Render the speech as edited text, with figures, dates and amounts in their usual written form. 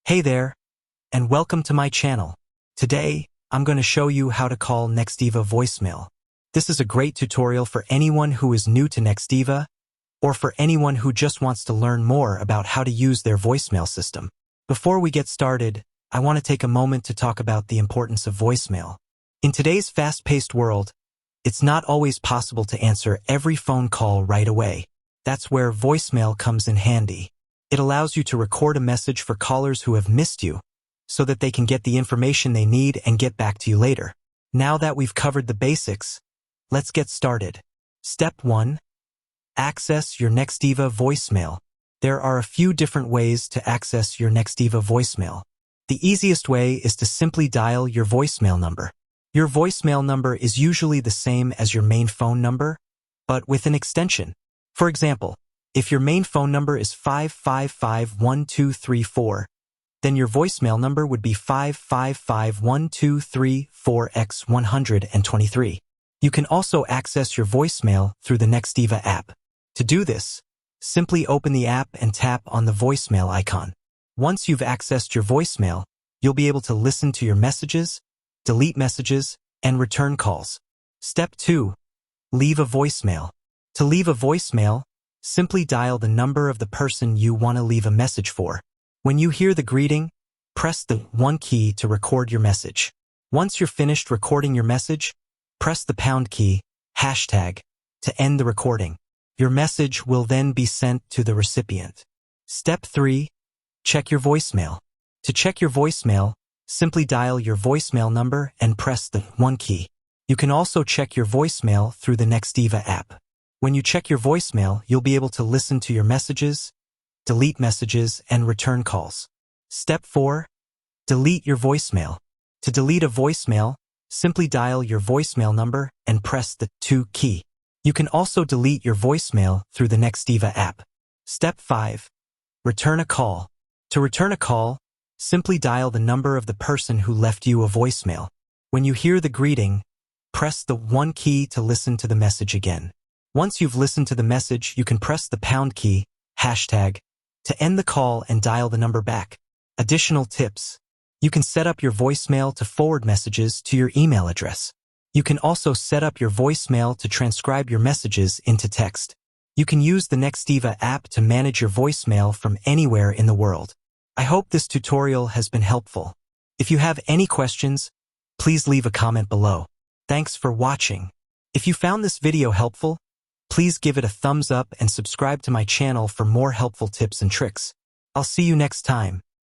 Hey there, and welcome to my channel. Today, I'm going to show you how to call Nextiva voicemail. This is a great tutorial for anyone who is new to Nextiva, or for anyone who just wants to learn more about how to use their voicemail system. Before we get started, I want to take a moment to talk about the importance of voicemail. In today's fast-paced world, it's not always possible to answer every phone call right away. That's where voicemail comes in handy. It allows you to record a message for callers who have missed you, so that they can get the information they need and get back to you later. Now that we've covered the basics, let's get started. Step 1. Access your Nextiva voicemail. There are a few different ways to access your Nextiva voicemail. The easiest way is to simply dial your voicemail number. Your voicemail number is usually the same as your main phone number, but with an extension. For example, if your main phone number is 5551234, then your voicemail number would be 5551234x123. You can also access your voicemail through the Nextiva app. To do this, simply open the app and tap on the voicemail icon. Once you've accessed your voicemail, you'll be able to listen to your messages, delete messages, and return calls. Step 2. Leave a voicemail. To leave a voicemail, simply dial the number of the person you want to leave a message for. When you hear the greeting, press the 1 key to record your message. Once you're finished recording your message, press the pound key, hashtag, to end the recording. Your message will then be sent to the recipient. Step 3. Check your voicemail. To check your voicemail, simply dial your voicemail number and press the 1 key. You can also check your voicemail through the Nextiva app. When you check your voicemail, you'll be able to listen to your messages, delete messages, and return calls. Step 4. Delete your voicemail. To delete a voicemail, simply dial your voicemail number and press the 2 key. You can also delete your voicemail through the Nextiva app. Step 5. Return a call. To return a call, simply dial the number of the person who left you a voicemail. When you hear the greeting, press the 1 key to listen to the message again. Once you've listened to the message, you can press the pound key, hashtag, to end the call and dial the number back. Additional tips. You can set up your voicemail to forward messages to your email address. You can also set up your voicemail to transcribe your messages into text. You can use the Nextiva app to manage your voicemail from anywhere in the world. I hope this tutorial has been helpful. If you have any questions, please leave a comment below. Thanks for watching. If you found this video helpful, please give it a thumbs up and subscribe to my channel for more helpful tips and tricks. I'll see you next time.